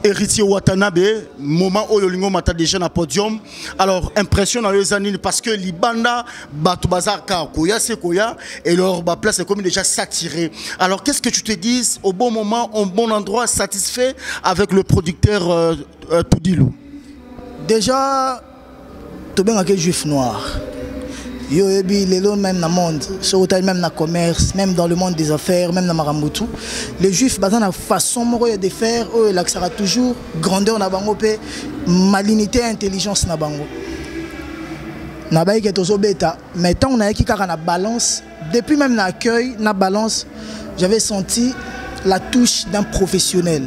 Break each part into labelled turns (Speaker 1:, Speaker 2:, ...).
Speaker 1: Héritier Watanabe, moment où le mata déjà na podium. Alors impression dans les années parce que Libanda Batu Bazar Koya c'est Koya et leur place est comme déjà saturée. Alors qu'est-ce que tu te dis au bon moment, au bon endroit, satisfait avec le producteur Toudilou?
Speaker 2: Déjà, tu bien avec juif noir. Yo les lots même dans le monde, même dans le commerce, même dans le monde des affaires, même dans Marambutu. Les juifs, basent la façon de faire, ça sera toujours grandeur na bango pe malignité, intelligence na bango. Na baï qui est au bêta, mais tant on a qui car na balance, depuis même l'accueil, na balance, j'avais senti la touche d'un professionnel.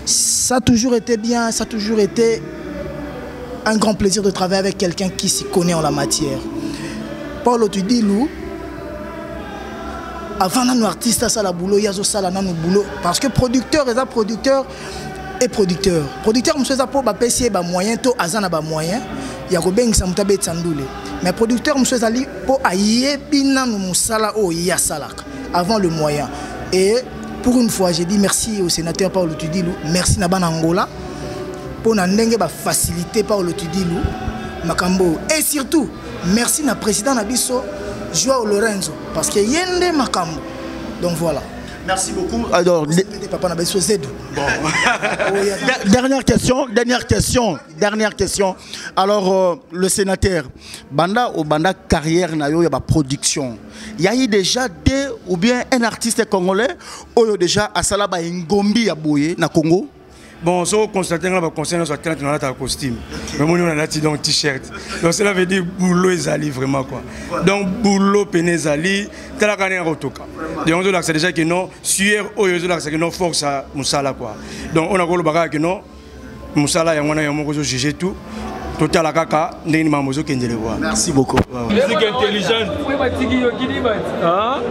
Speaker 2: Ça a toujours été bien, ça a toujours été un grand plaisir de travailler avec quelqu'un qui s'y connaît en la matière. Paulo Toudilou, avant d'un artiste à la boulot, il y a un boulot. Parce que producteur, il y a producteur et producteur. Producteur, je suis pour payer des moyens, tout azana ba moyen. Il y a bien ça mutabe tsandoule. Mais producteur, je suis allé pour aïe bina nous musala o ya salak avant le moyen. Et pour une fois, j'ai dit merci au sénateur Paulo Toudilou, merci na bana Angola pour n'andenge ba faciliter Paulo Toudilou makambo et surtout merci na président Nabiso Joao Lorenzo parce que yende makambo. Donc voilà.
Speaker 1: Merci beaucoup. Alors,
Speaker 2: papa Nabiso Zedou.
Speaker 1: Bon. Dernière question. Alors le sénateur banda au banda carrière na yo ya ba production. Il y a eu déjà deux ou bien un artiste congolais ou déjà à Salaba Ngombi ya boye na Congo.
Speaker 3: Bon, si on constate que le conseil soit très dans un costume, mais on a un t-shirt. Donc cela veut dire boulot et zali vraiment quoi. Donc boulot peine zali, tel qu'on est en rotoka. Donc on a déjà que non, sueur au lieu de que non force à Moussala quoi. Donc on a le bagage que non, Moussala y a un juger tout. Total kaka ndeni mamozo kendele voir.
Speaker 1: Merci beaucoup.
Speaker 3: Musique intelligente. Hein?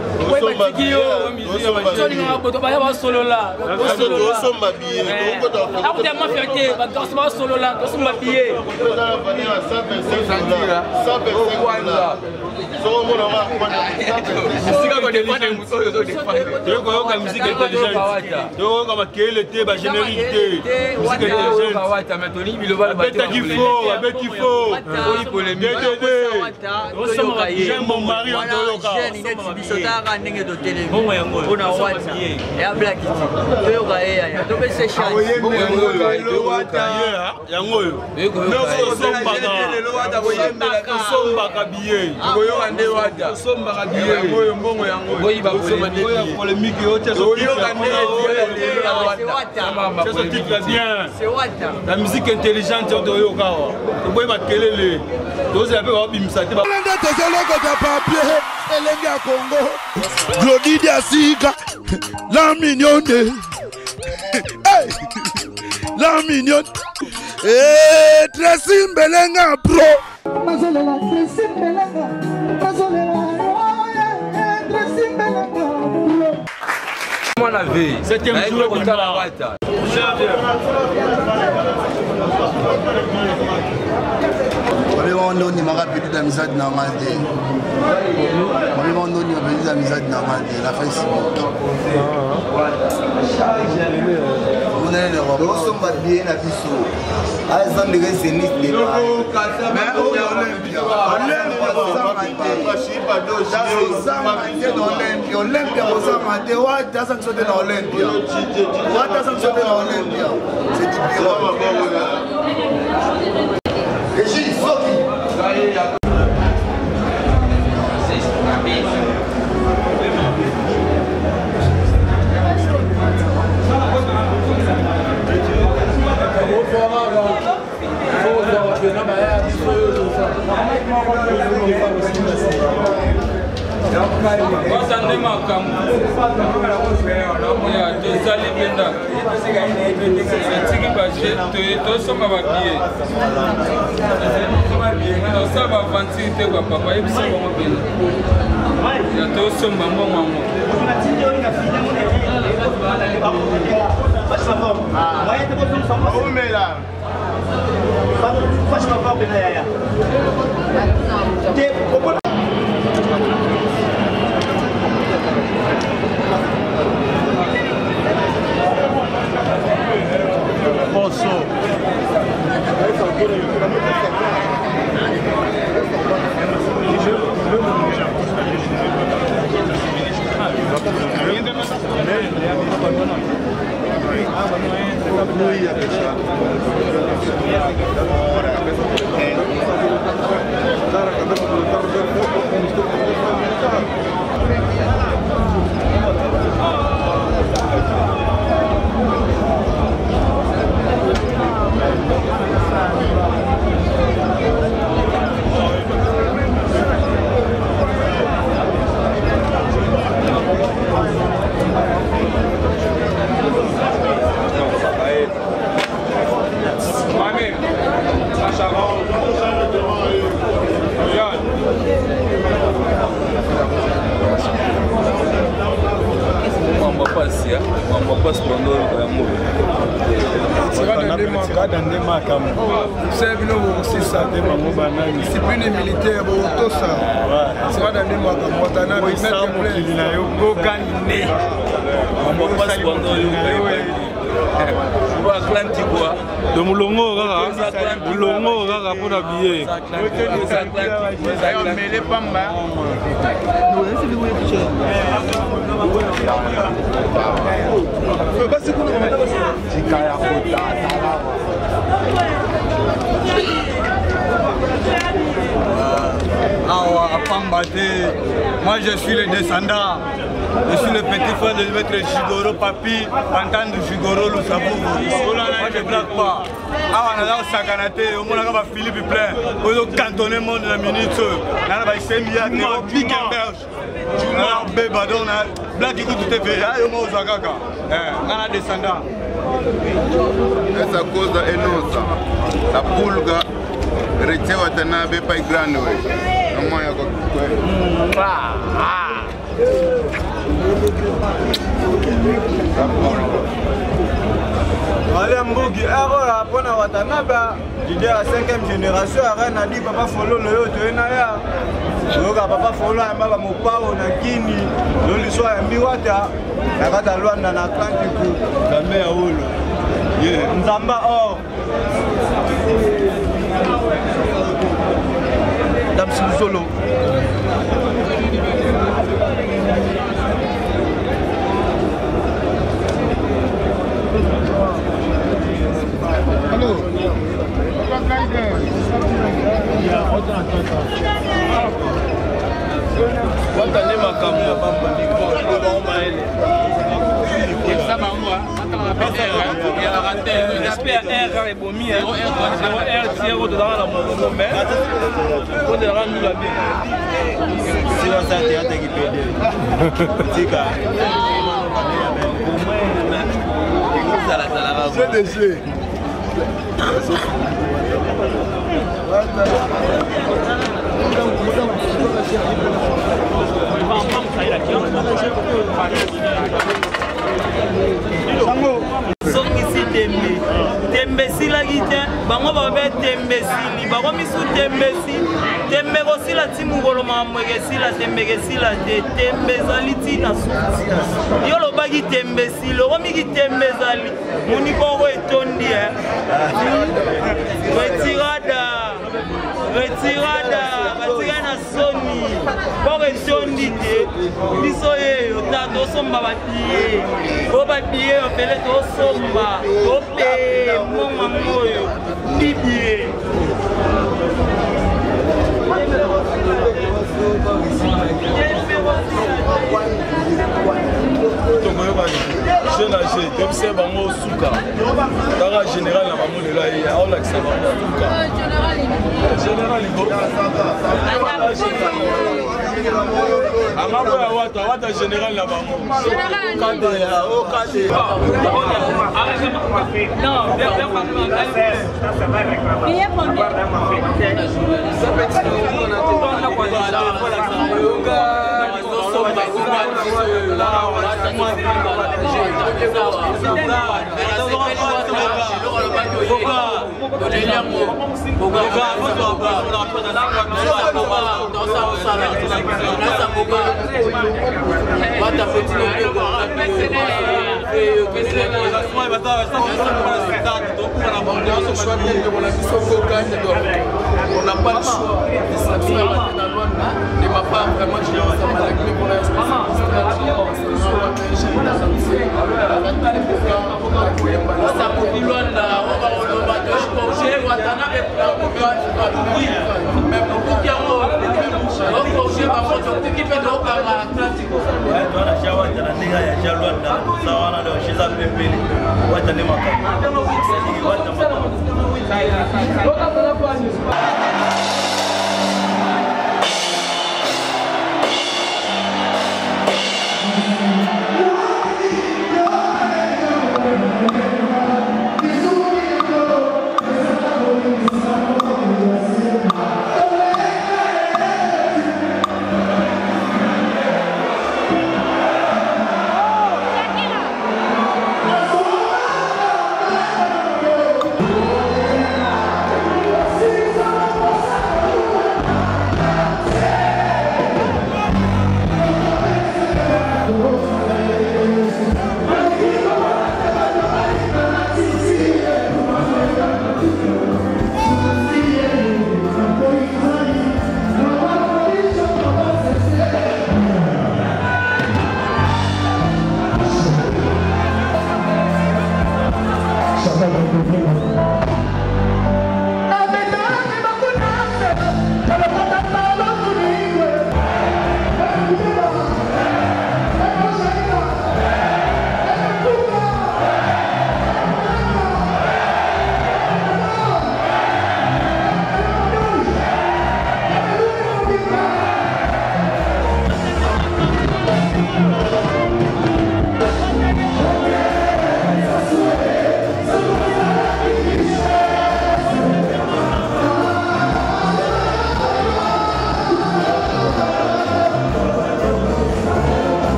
Speaker 3: Avec il faut. J'aime mon mari en la musique intelligente de Yokawa. Vous pouvez makelele. Vous avez pas bimsate.
Speaker 4: Glody Diasiga, la mignonne. La mignonne. Eh, Tracy Mbelenga pro.
Speaker 3: Moi la veille. C'était un jour de la wata.
Speaker 5: On ne m'a pas payé la misère de Namade. On ne m'a payé la misère de Namade, la Facebook. On est le robot. On va bien la biso. Ah, ils ont des zéniths. Mais on est Olympia. Olympia, c'est du
Speaker 6: discipline militaire, tout ça. C'est pas dans les mois comme Montana, mais mettre en place.
Speaker 7: de Moulongo Gaga pour habiller.
Speaker 6: Moi je suis le descendant, je suis le petit frère de maître Jigoro Papi, entendre Jigoro Lusabou. Moi je ne blague pas. On a Sakanate, on a Philippe plein, on a cantonné le monde de la minute. On a Semia, on a Bickenberg, on a Bébadon, on a Black qui tout est fait, on a Osakaka. On a descendant.
Speaker 8: C'est à cause de Enosa, la Pulga, Rete Watanabe, pas grande.
Speaker 6: Allez Mbogi, pour na Watanabe, l'idée à 5e génération, Arena dit papa follow le yoto enaya. Loka papa follow amba mopao na Kini, loli so ambiwata, nakata Luanda na Atlantique, kambe ya holo. Nzamba or. Dame Solo.
Speaker 8: Allô.
Speaker 9: Tembesi la guite, bango babe tembesi, bango misu tembesi, tembego sila timugolo mamwege sila tembege sila te tembezali tina suti. Yo lo bagi tembesi, lo migi tembezali, muniko etondi retirada, batigana soni, pour etondi te, biso ye otato somba batie, o batie o pele to somba, o pe mama moyo, bibie.
Speaker 7: Jeune âgé, comme c'est vraiment Souka. Tara général, la maman de là, il y a un accès vraiment Souka. Général, il faut. Wata général la maman. choix on a dit qu'on gagne, donc on n'a pas le choix. Distraction à la ne m'a pas vraiment géré ça malgré pour la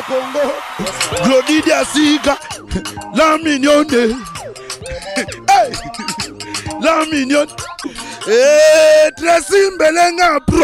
Speaker 4: Congo, Glodidia Siga, la mignonne, hey, la mignonne, Tracy Mbelenga Pro.